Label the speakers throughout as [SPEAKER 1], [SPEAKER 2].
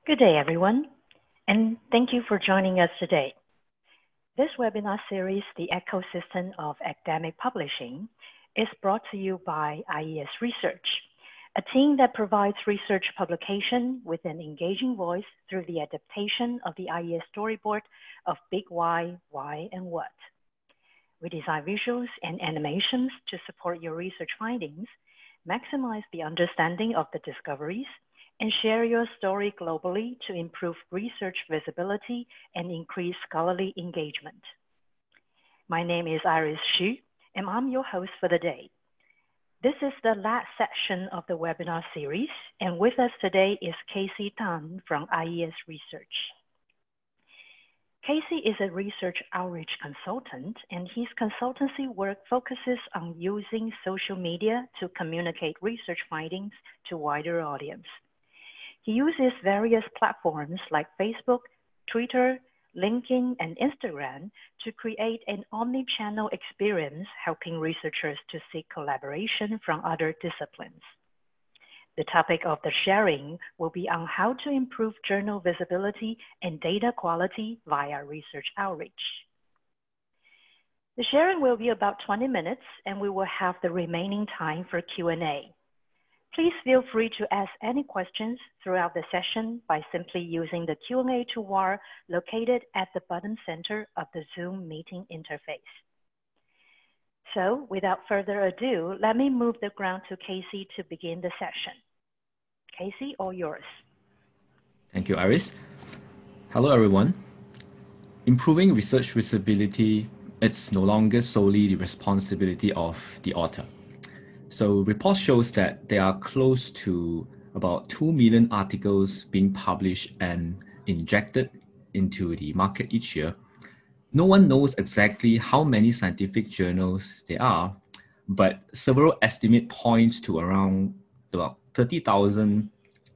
[SPEAKER 1] Good day, everyone, and thank you for joining us today. This webinar series, The Ecosystem of Academic Publishing, is brought to you by IES Research, a team that provides research publication with an engaging voice through the adaptation of the IES storyboard of Big Why, Why, and What. We design visuals and animations to support your research findings, maximize the understanding of the discoveries, and share your story globally to improve research visibility and increase scholarly engagement. My name is Iris Xu, and I'm your host for the day. This is the last section of the webinar series, and with us today is Casey Tan from IES Research. Casey is a research outreach consultant, and his consultancy work focuses on using social media to communicate research findings to a wider audience. He uses various platforms like Facebook, Twitter, LinkedIn, and Instagram to create an omni-channel experience, helping researchers to seek collaboration from other disciplines. The topic of the sharing will be on how to improve journal visibility and data quality via research outreach. The sharing will be about 20 minutes, and we will have the remaining time for Q&A. Please feel free to ask any questions throughout the session by simply using the Q&A toolbar located at the bottom center of the Zoom meeting interface. So without further ado, let me move the ground to Casey to begin the session. Casey, all yours.
[SPEAKER 2] Thank you, Iris. Hello, everyone. Improving research visibility, it's no longer solely the responsibility of the author. So reports shows that there are close to about 2 million articles being published and injected into the market each year. No one knows exactly how many scientific journals there are, but several estimate points to around about 30,000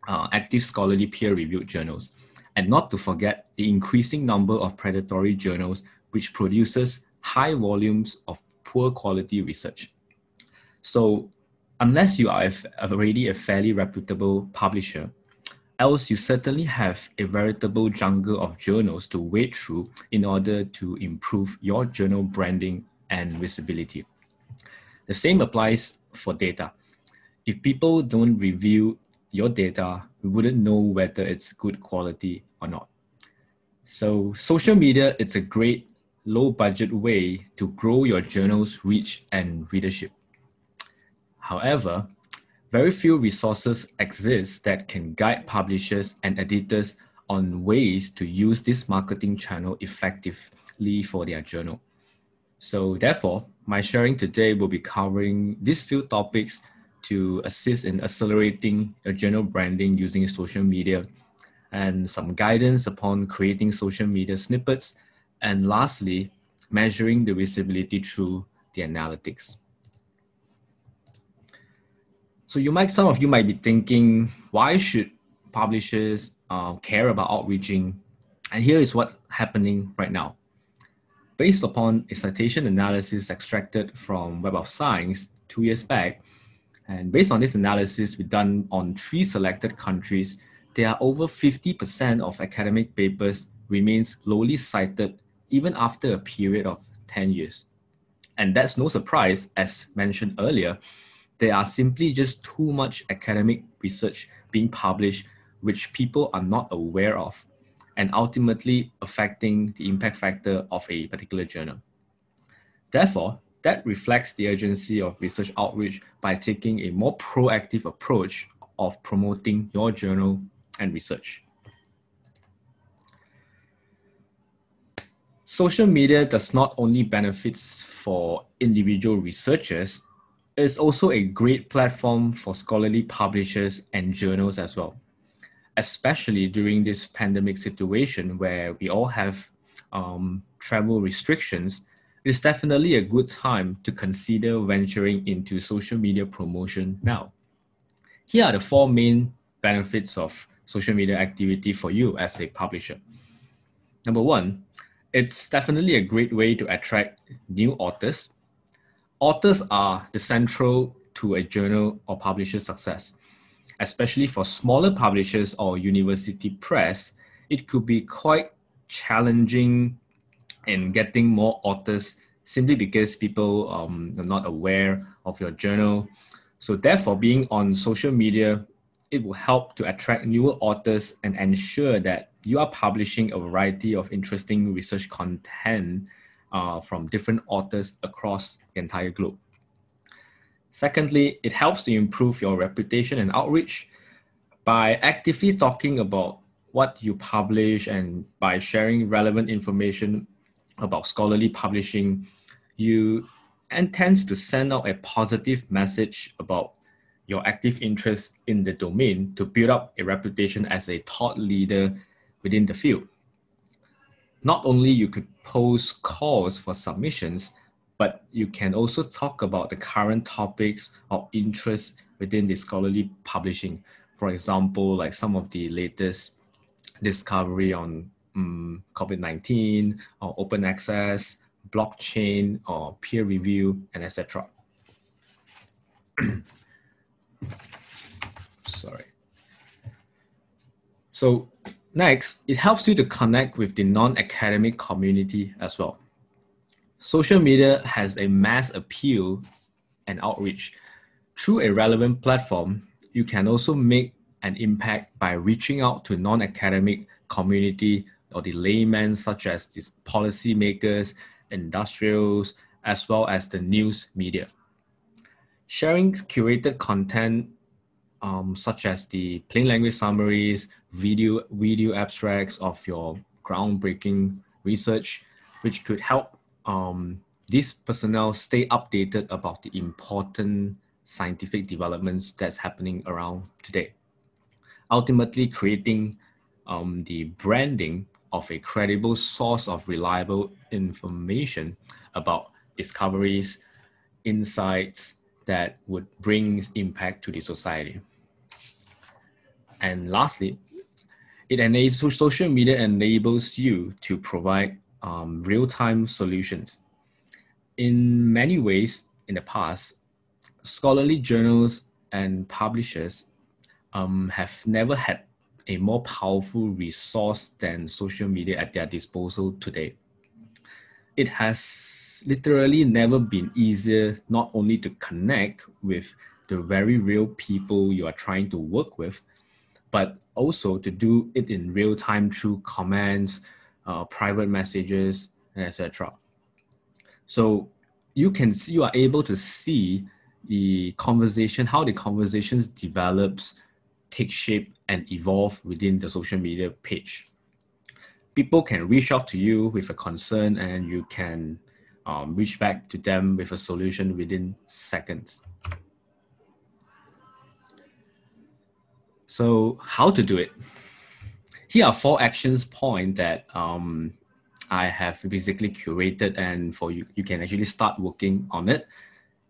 [SPEAKER 2] active scholarly peer-reviewed journals, and not to forget the increasing number of predatory journals which produces high volumes of poor quality research. So unless you are already a fairly reputable publisher, else you certainly have a veritable jungle of journals to wade through in order to improve your journal branding and visibility. The same applies for data. If people don't review your data, we wouldn't know whether it's good quality or not. So social media, it's a great low budget way to grow your journal's reach and readership. However, very few resources exist that can guide publishers and editors on ways to use this marketing channel effectively for their journal. So therefore, my sharing today will be covering these few topics to assist in accelerating your journal branding using social media, and some guidance upon creating social media snippets, and lastly, measuring the visibility through the analytics. So some of you might be thinking, why should publishers care about outreaching? And here is what's happening right now. Based upon a citation analysis extracted from Web of Science 2 years back, and based on this analysis we done on 3 selected countries, there are over 50% of academic papers remains lowly cited even after a period of 10 years. And that's no surprise, as mentioned earlier. There are simply just too much academic research being published which people are not aware of, and ultimately affecting the impact factor of a particular journal. Therefore, that reflects the urgency of research outreach by taking a more proactive approach of promoting your journal and research. Social media does not only benefits for individual researchers, it's also a great platform for scholarly publishers and journals as well, especially during this pandemic situation where we all have travel restrictions. It's definitely a good time to consider venturing into social media promotion now. Here are the 4 main benefits of social media activity for you as a publisher. Number 1, it's definitely a great way to attract new authors. Authors are the central to a journal or publisher's success. especially for smaller publishers or university press, it could be quite challenging in getting more authors simply because people are not aware of your journal. So therefore, being on social media, it will help to attract newer authors and ensure that you are publishing a variety of interesting research content from different authors across the entire globe. Secondly, it helps to improve your reputation and outreach by actively talking about what you publish and by sharing relevant information about scholarly publishing. You intends to send out a positive message about your active interest in the domain to build up a reputation as a thought leader within the field. Not only you could post calls for submissions, but you can also talk about the current topics of interest within the scholarly publishing. For example, like some of the latest discovery on COVID-19 or open access, blockchain or peer review, and etc. Sorry. So next, it helps you to connect with the non-academic community as well. Social media has a mass appeal and outreach. Through a relevant platform, you can also make an impact by reaching out to non-academic community or the laymen such as these policymakers, industrials, as well as the news media. Sharing curated content such as the plain language summaries, video abstracts of your groundbreaking research, which could help these personnel stay updated about the important scientific developments that's happening around today. Ultimately creating the branding of a credible source of reliable information about discoveries, insights that would bring impact to the society. And lastly, social media enables you to provide real-time solutions. In many ways, in the past, scholarly journals and publishers have never had a more powerful resource than social media at their disposal today. It has literally never been easier not only to connect with the very real people you are trying to work with, but also to do it in real time through comments, private messages, etc. So you are able to see the conversation, how the conversations develops, take shape, and evolve within the social media page. People can reach out to you with a concern, and you can reach back to them with a solution within seconds. So how to do it? Here are 4 actions points that I have basically curated, and for you, you can actually start working on it.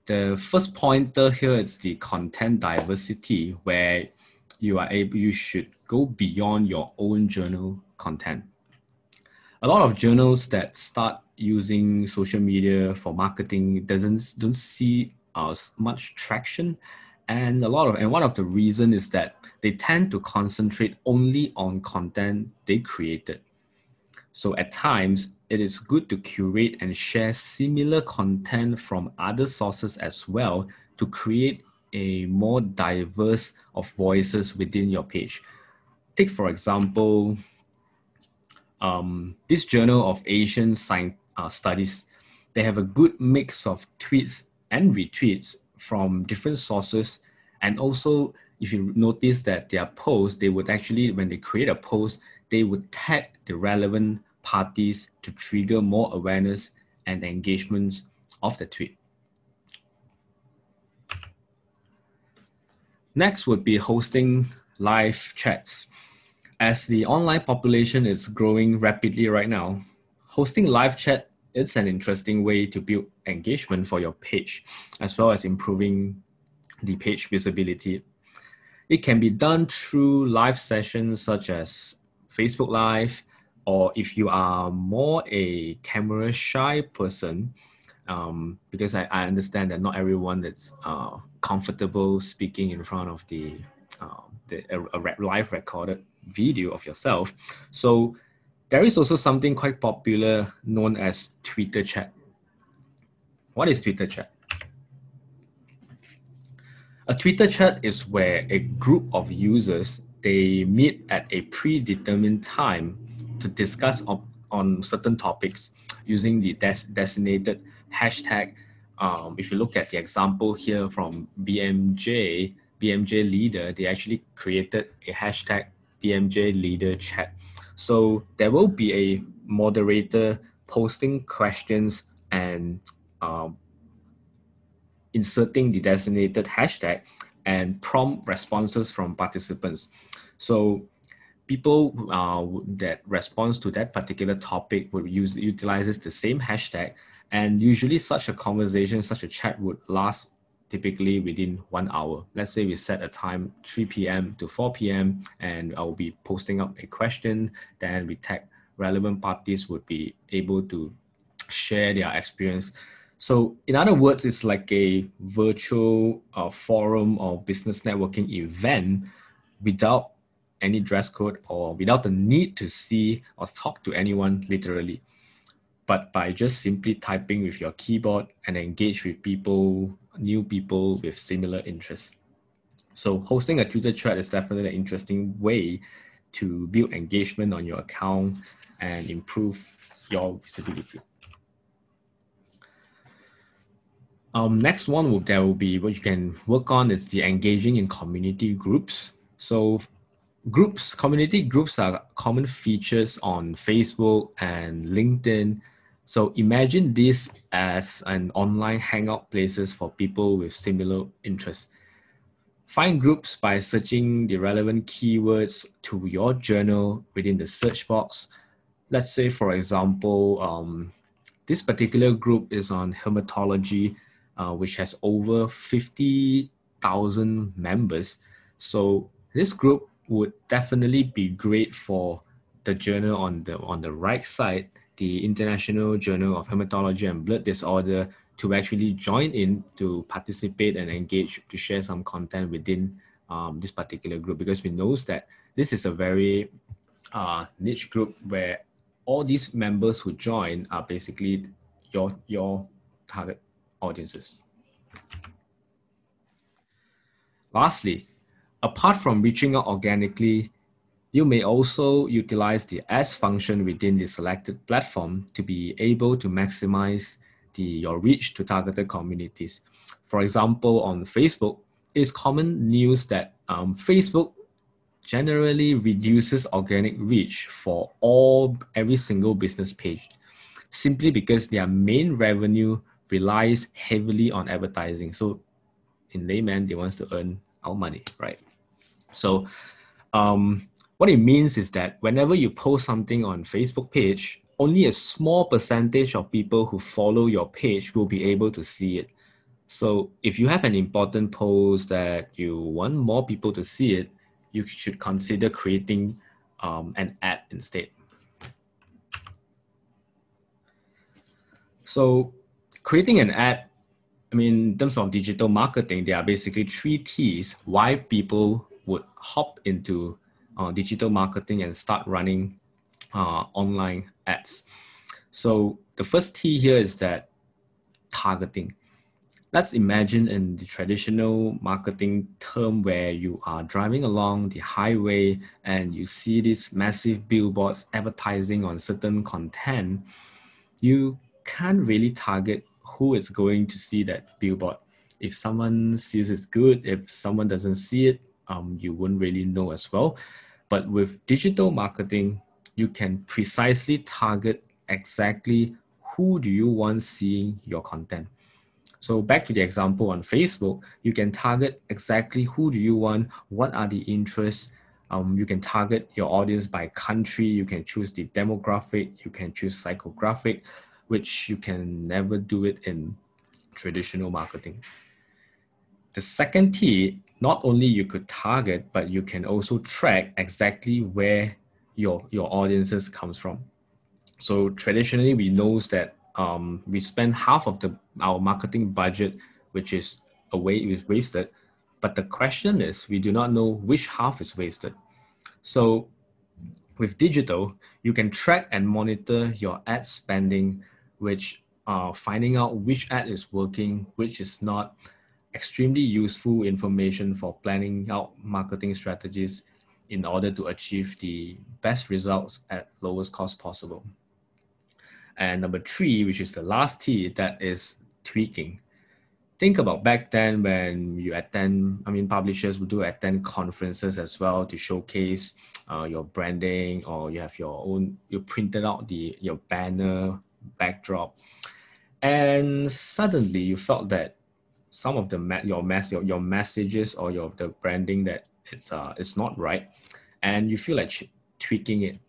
[SPEAKER 2] The first pointer here is the content diversity, where you should go beyond your own journal content. A lot of journals that start using social media for marketing don't see much traction, and one of the reasons is that they tend to concentrate only on content they created. So at times, it is good to curate and share similar content from other sources as well to create a more diverse of voices within your page. Take, for example, this Journal of Asian Studies. They have a good mix of tweets and retweets from different sources. And also, if you notice that their posts, they would actually, when they create a post, they would tag the relevant parties to trigger more awareness and engagements of the tweet. Next would be hosting live chats. As the online population is growing rapidly right now, hosting live chat is an interesting way to build engagement for your page, as well as improving the page visibility. It can be done through live sessions such as Facebook Live, or if you are more a camera shy person, because I understand that not everyone is comfortable speaking in front of the a live recorded video of yourself. So there is also something quite popular known as Twitter chat. What is Twitter chat? A Twitter chat is where a group of users, they meet at a predetermined time to discuss on certain topics using the designated hashtag. If you look at the example here from BMJ leader, they actually created a hashtag BMJ leader chat. So there will be a moderator posting questions and inserting the designated hashtag and prompt responses from participants. So people that responds to that particular topic would utilizes the same hashtag, and usually such a conversation, such a chat would last typically within 1 hour. Let's say we set a time 3 p.m. to 4 p.m. and I'll be posting up a question, then we tag relevant parties would be able to share their experience. So in other words, it's like a virtual forum or business networking event without any dress code or without the need to see or talk to anyone literally, but by just simply typing with your keyboard and engage with people, new people with similar interests. So hosting a Twitter chat is definitely an interesting way to build engagement on your account and improve your visibility. Next one there will be what you can work on is the engaging in community groups. So community groups are common features on Facebook and LinkedIn. So imagine this as an online hangout places for people with similar interests. Find groups by searching the relevant keywords to your journal within the search box. Let's say, for example, this particular group is on hematology, which has over 50,000 members. So this group would definitely be great for the journal on the right side, the International Journal of Hematology and Blood Disorder, to actually join in to participate and engage to share some content within this particular group, because we know that this is a very niche group where all these members who join are basically your target audiences. Lastly, apart from reaching out organically, you may also utilize the ads function within the selected platform to be able to maximize your reach to targeted communities. For example, on Facebook, it's common news that Facebook generally reduces organic reach for every single business page, simply because their main revenue relies heavily on advertising. So in layman, they want to earn our money, right? So what it means is that whenever you post something on Facebook page, only a small percentage of people who follow your page will be able to see it. So if you have an important post that you want more people to see it, you should consider creating an ad instead. So creating an ad, in terms of digital marketing, there are basically 3 T's why people would hop into digital marketing and start running online ads. So the first T here is that targeting. Let's imagine in the traditional marketing term where you are driving along the highway and you see these massive billboards advertising on certain content. You can't really target who is going to see that billboard. If someone sees it's good, if someone doesn't see it, you wouldn't really know as well. But with digital marketing, you can precisely target exactly who do you want seeing your content. So back to the example on Facebook, you can target exactly who do you want, what are the interests. You can target your audience by country, you can choose the demographic, you can choose psychographic, which you can never do it in traditional marketing. The second T, not only you could target, but you can also track exactly where your audiences comes from. So traditionally, we know that we spend half of our marketing budget, which is wasted, But the question is, we do not know which half is wasted. So with digital, you can track and monitor your ad spending, which finding out which ad is working, which is not. Extremely useful information for planning out marketing strategies in order to achieve the best results at lowest cost possible. And number 3, which is the last T, that is tweaking. Think about back then when you attend, publishers would do attend conferences as well to showcase your branding, or you have your own, you printed out your banner backdrop. And suddenly you felt that some of your messages or the branding that it's not right, and you feel like tweaking it.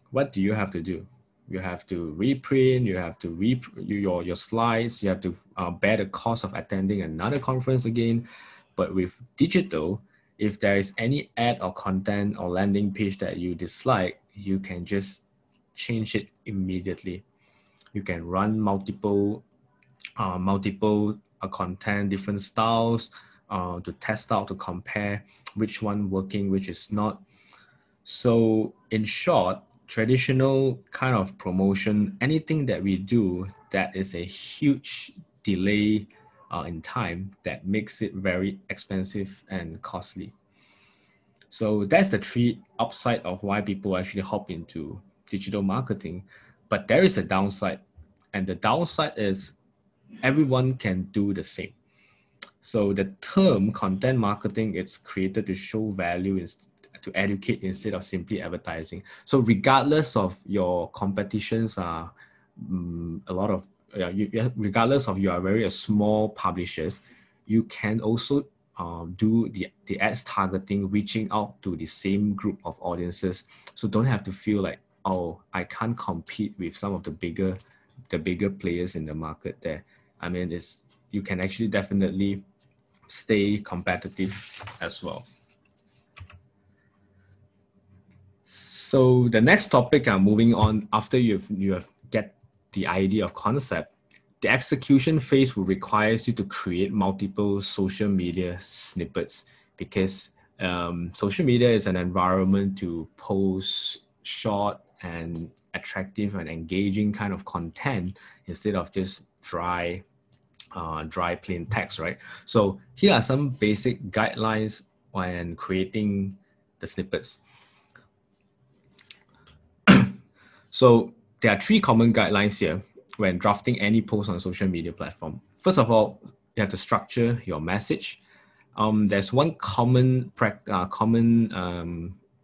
[SPEAKER 2] What do you have to do? You have to reprint, you have to your slides, you have to bear the cost of attending another conference again. But with digital, if there is any ad or content or landing page that you dislike, you can just change it immediately. You can run multiple content, different styles to test out, to compare which one working, which is not. So in short, traditional kind of promotion, anything that we do that is a huge delay in time, that makes it very expensive and costly. So that's the 3 upside of why people actually hop into digital marketing. But there is a downside, and the downside is everyone can do the same. So the term content marketing, it's created to show value, to educate instead of simply advertising. So regardless of your competitions are a lot of, regardless of you are very small publishers, you can also do the ads targeting, reaching out to the same group of audiences. So don't have to feel like, oh, I can't compete with some of the bigger players in the market there. You can actually definitely stay competitive as well. So the next topic, I'm moving on. After you have get the idea of concept, the execution phase will require you to create multiple social media snippets, because social media is an environment to post short and attractive and engaging kind of content instead of just dry plain text, right? So here are some basic guidelines when creating the snippets. So there are 3 common guidelines here when drafting any post on a social media platform. First of all, you have to structure your message. There's one common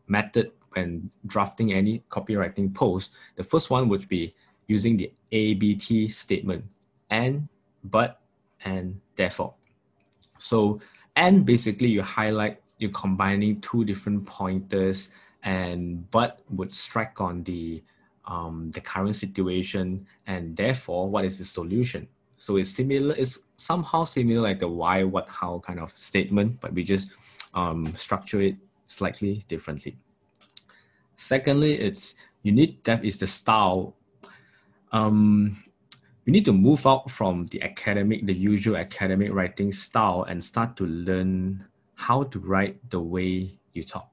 [SPEAKER 2] method when drafting any copywriting post. The first one would be using the ABT statement: and, but, and therefore. So, and basically you highlight, you're combining 2 different pointers, and but would strike on the current situation, and therefore what is the solution. So it's similar, it's somehow similar like the why, what, how kind of statement, but we just structure it slightly differently. Secondly, that is the style. You need to move out from the usual academic writing style and start to learn how to write the way you talk.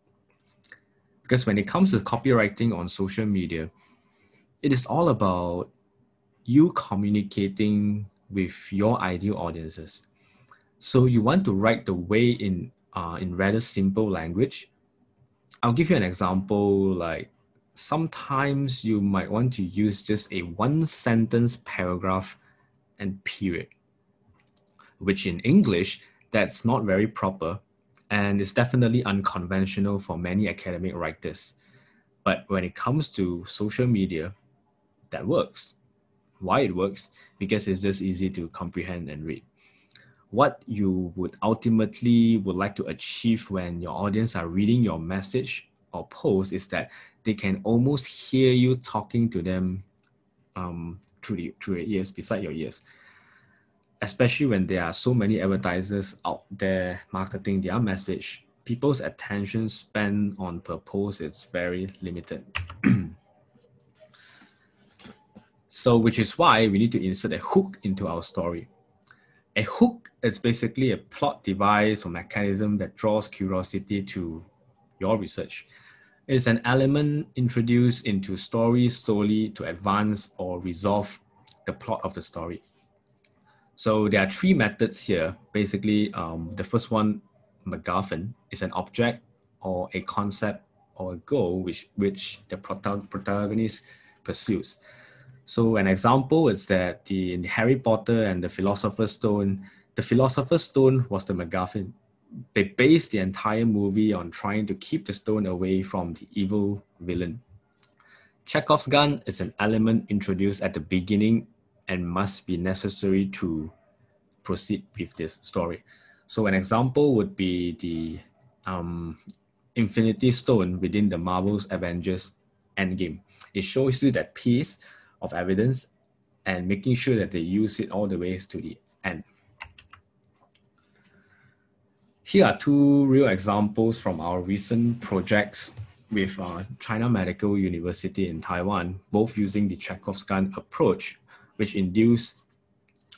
[SPEAKER 2] Because when it comes to copywriting on social media, it is all about you communicating with your ideal audiences. So you want to write the way in rather simple language. I'll give you an example. Like sometimes you might want to use just a 1-sentence paragraph and period, which in English, that's not very proper, and it's definitely unconventional for many academic writers. But when it comes to social media, that works. Why it works? Because it's just easy to comprehend and read. What you would ultimately like to achieve when your audience are reading your message or post is that they can almost hear you talking to them through your ears, beside your ears. Especially when there are so many advertisers out there marketing their message, people's attention span on per post is very limited. So which is why we need to insert a hook into our story. A hook it's basically a plot device or mechanism that draws curiosity to your research. It's an element introduced into stories solely to advance or resolve the plot of the story. So there are three methods here. Basically, the first one, MacGuffin, is an object or a concept or a goal which the protagonist pursues. So an example is that in Harry Potter and the Philosopher's Stone, the Philosopher's Stone was the MacGuffin. They based the entire movie on trying to keep the stone away from the evil villain. Chekhov's gun is an element introduced at the beginning and must be necessary to proceed with this story. So an example would be the Infinity Stone within the Marvel's Avengers Endgame. It shows you that piece of evidence and making sure that they use it all the way to the end. Here are two real examples from our recent projects with China Medical University in Taiwan, both using the Chekhov's gun approach, which induced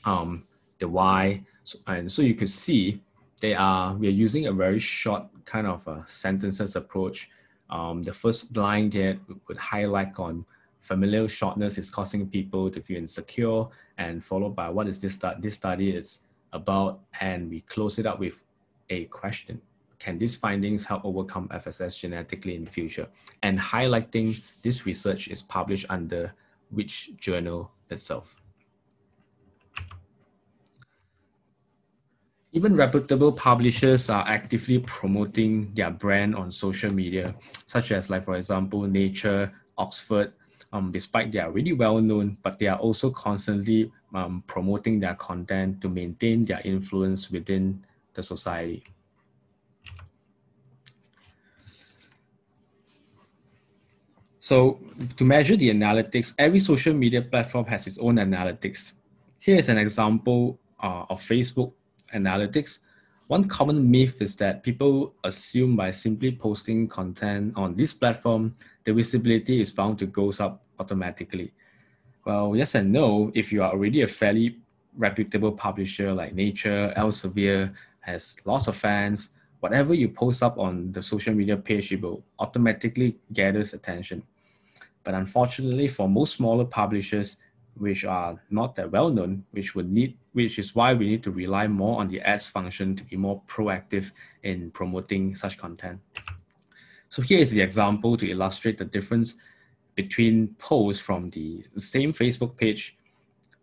[SPEAKER 2] the why. And so you could see we are using a very short kind of a sentences approach. The first line there would highlight on familial shortness is causing people to feel insecure, and followed by what is this study is about, and we close it up with a question. Can these findings help overcome FSS genetically in the future? And highlighting this research is published under which journal itself. Even reputable publishers are actively promoting their brand on social media, such as, like, for example, Nature, Oxford. Despite they are really well known, but they are also constantly promoting their content to maintain their influence within the society. So to measure the analytics, every social media platform has its own analytics. Here is an example of Facebook analytics. One common myth is that people assume by simply posting content on this platform, the visibility is bound to go up automatically. Well, yes and no. If you are already a fairly reputable publisher like Nature, Elsevier, has lots of fans, whatever you post up on the social media page, it will automatically gathers attention. But unfortunately, for most smaller publishers, which are not that well known, which is why we need to rely more on the ads function to be more proactive in promoting such content. So here is the example to illustrate the difference between posts from the same Facebook page.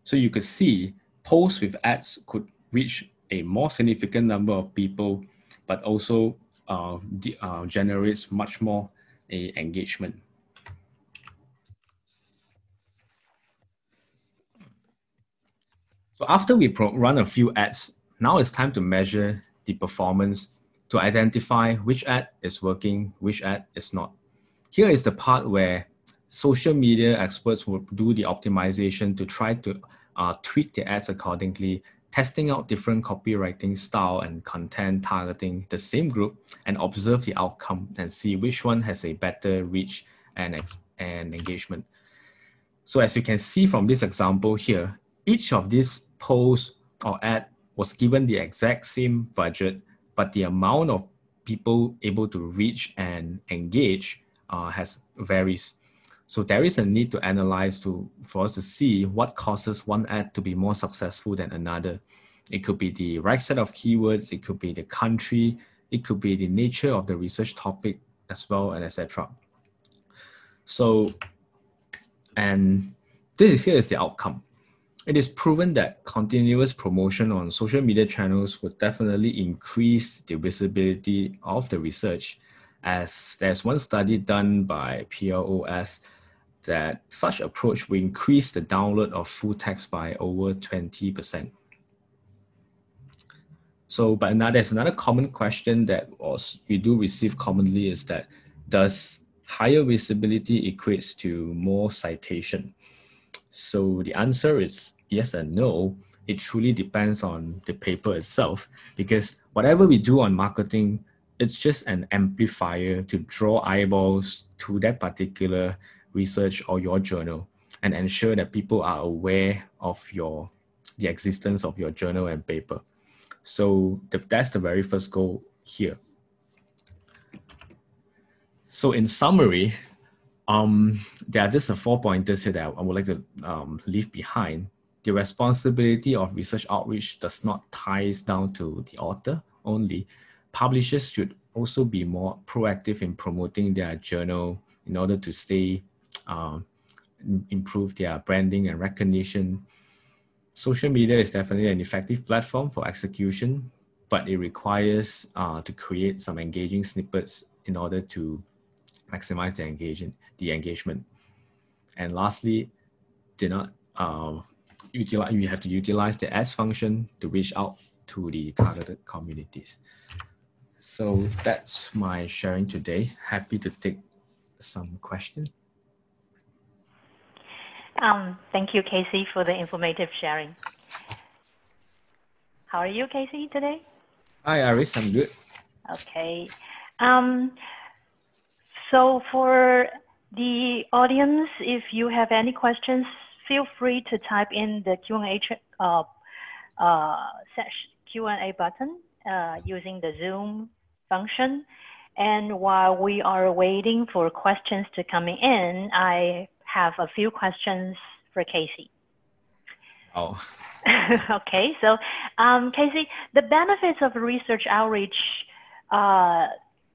[SPEAKER 2] So you could see posts with ads could reach a more significant number of people, but also generates much more engagement. So after we run a few ads, now it's time to measure the performance to identify which ad is working, which ad is not. Here is the part where social media experts will do the optimization to try to tweak the ads accordingly, testing out different copywriting style and content targeting the same group, and observe the outcome and see which one has a better reach and engagement. So as you can see from this example here, each of these posts or ad was given the exact same budget, but the amount of people able to reach and engage varies. So there is a need to analyze for us to see what causes one ad to be more successful than another. It could be the right set of keywords, it could be the country, it could be the nature of the research topic as well, and etc. So, and here is the outcome. It is proven that continuous promotion on social media channels would definitely increase the visibility of the research, as there's one study done by PLOS that such approach will increase the download of full text by over 20%. So, but now there's another common question that we do receive commonly is that, does higher visibility equates to more citation? So the answer is yes and no. It truly depends on the paper itself, because whatever we do on marketing, it's just an amplifier to draw eyeballs to that particular research or your journal and ensure that people are aware of the existence of your journal and paper. So that's the very first goal here. So in summary, there are just 4 pointers here that I would like to leave behind. The responsibility of research outreach does not ties down to the author only. Publishers should also be more proactive in promoting their journal in order to stay, improve their branding and recognition. Social media is definitely an effective platform for execution, but it requires to create some engaging snippets in order to maximize the engagement. And lastly, you have to utilize the ads function to reach out to the targeted communities. So that's my sharing today. Happy to take some questions.
[SPEAKER 1] Thank you, Casey, for the informative sharing. How are you, Casey, today?
[SPEAKER 2] Hi, Iris. I'm good.
[SPEAKER 1] Okay. So for the audience, if you have any questions, feel free to type in the Q&A button using the Zoom function. And while we are waiting for questions to come in, I have a few questions for Casey.
[SPEAKER 2] Oh.
[SPEAKER 1] Okay, so Casey, the benefits of research outreach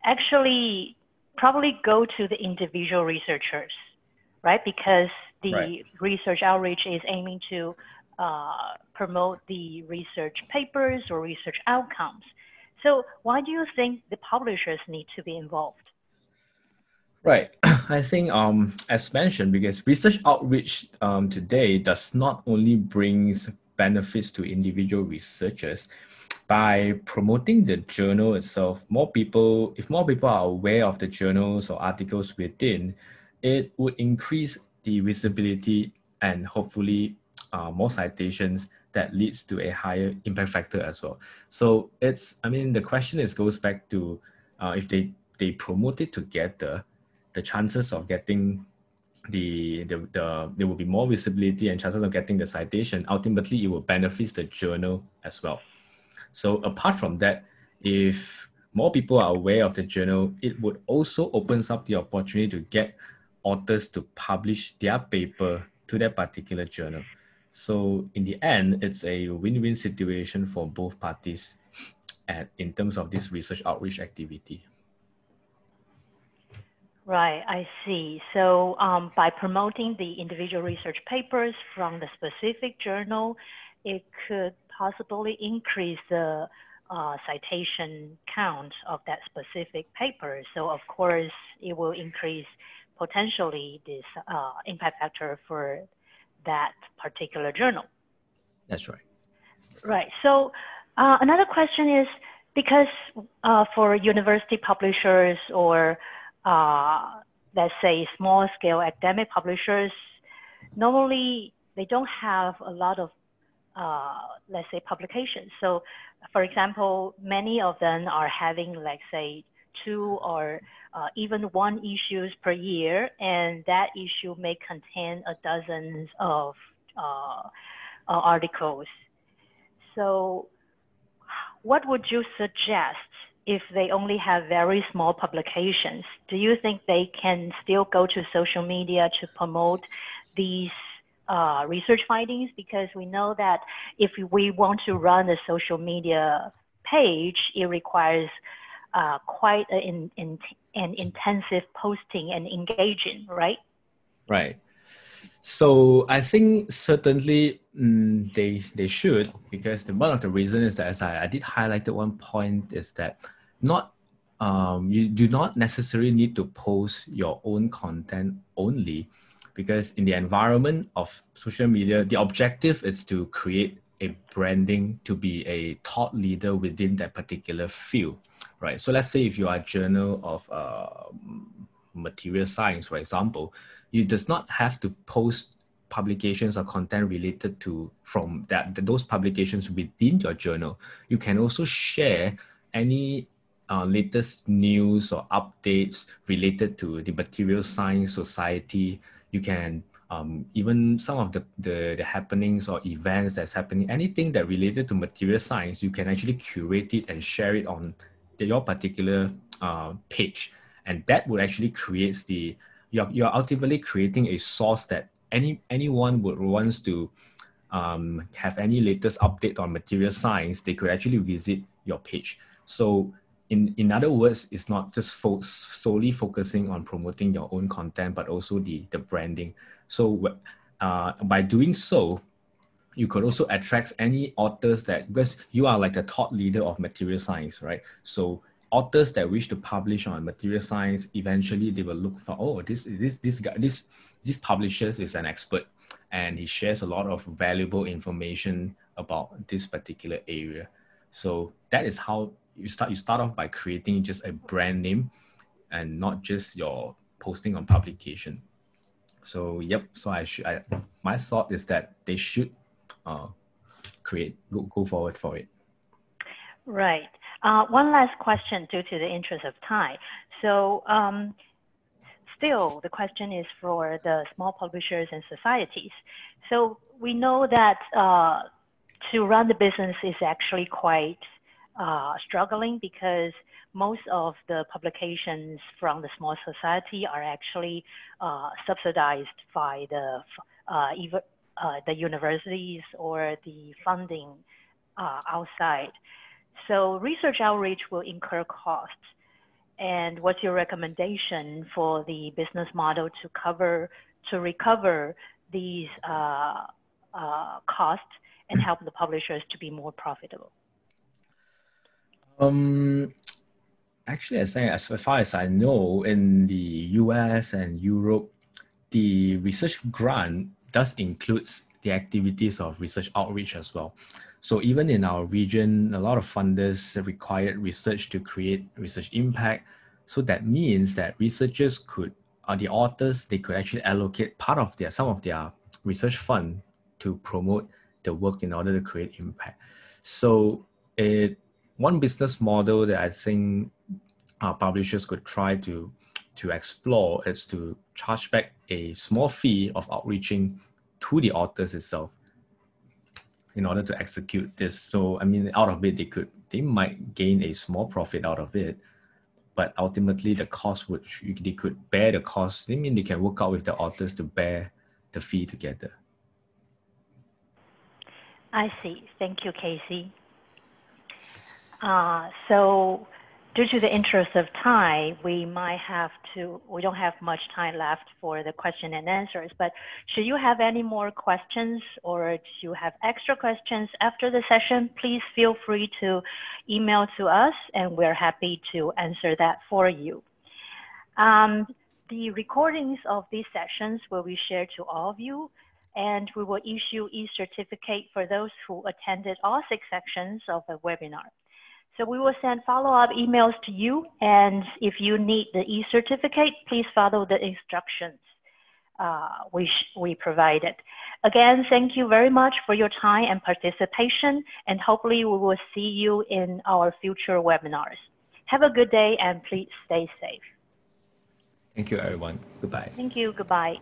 [SPEAKER 1] actually probably go to the individual researchers, right? Because the research outreach is aiming to promote the research papers or research outcomes. So why do you think the publishers need to be involved?
[SPEAKER 2] Right. I think, as mentioned, because research outreach today does not only brings benefits to individual researchers, by promoting the journal itself, if more people are aware of the journals or articles within, it would increase the visibility and hopefully more citations that leads to a higher impact factor as well. So the question goes back to if they promote it together, the chances of getting there will be more visibility and chances of getting the citation. Ultimately, it will benefit the journal as well. So apart from that, if more people are aware of the journal, it would also opens up the opportunity to get authors to publish their paper to that particular journal. So in the end, it's a win-win situation for both parties in terms of this research outreach activity.
[SPEAKER 1] Right, I see. So by promoting the individual research papers from the specific journal, it could possibly increase the citation count of that specific paper. So of course, it will increase potentially this impact factor for that particular journal.
[SPEAKER 2] That's right.
[SPEAKER 1] Right. So another question is, because for university publishers or let's say small scale academic publishers, normally they don't have a lot of let's say publications. So for example, many of them are having, like say, 2 or even 1 issues per year, and that issue may contain dozens of articles. So what would you suggest if they only have very small publications? Do you think they can still go to social media to promote these research findings? Because we know that if we want to run a social media page, it requires quite an intensive posting and engaging, right?
[SPEAKER 2] Right. So I think certainly they should, because one of the reasons is that, as I did highlight at one point, is that you do not necessarily need to post your own content only, because in the environment of social media, the objective is to create a branding to be a thought leader within that particular field, right? So let's say if you are a journal of material science, for example, you does not have to post publications or content related to those publications within your journal. You can also share any latest news or updates related to the material science society. You can even some of the happenings or events that's happening, anything that related to material science, you can actually curate it and share it on your particular page. And that would actually creates you're ultimately creating a source that anyone would wants to have any latest update on material science, they could actually visit your page. So in other words, it's not just solely focusing on promoting your own content, but also the branding. So by doing so, you could also attract any authors because you are like a thought leader of material science, right? So authors that wish to publish on material science, eventually they will look for, oh, this publisher is an expert and he shares a lot of valuable information about this particular area. So that is how you start off by creating just a brand name and not just your posting on publication. So yep, so my thought is that they should go forward for it.
[SPEAKER 1] Right. One last question due to the interest of time. So still, the question is for the small publishers and societies. So we know that to run the business is actually quite struggling because most of the publications from the small society are actually subsidized by the universities or the funding outside. So research outreach will incur costs. And what's your recommendation for the business model to recover these costs and help the publishers to be more profitable?
[SPEAKER 2] Actually, as far as I know, in the US and Europe, the research grant does include the activities of research outreach as well. So even in our region, a lot of funders required research to create research impact. So that means that researchers the authors, they could actually allocate part of some of their research fund to promote the work in order to create impact. So one business model that I think publishers could try to explore is to charge back a small fee of outreaching to the authors itself in order to execute this. So I mean, out of it, they might gain a small profit out of it, but ultimately the cost they could bear the cost. I mean, they can work out with the authors to bear the fee together.
[SPEAKER 1] I see. Thank you, Casey. So due to the interest of time, we don't have much time left for the question and answers, but should you have any more questions or do you have extra questions after the session, please feel free to email to us and we're happy to answer that for you. The recordings of these sessions will be shared to all of you, and we will issue e-certificate for those who attended all 6 sections of the webinar. So we will send follow-up emails to you, and if you need the e-certificate, please follow the instructions we provided. Again, thank you very much for your time and participation, and hopefully we will see you in our future webinars. Have a good day and please stay safe.
[SPEAKER 2] Thank you, everyone. Goodbye.
[SPEAKER 1] Thank you. Goodbye.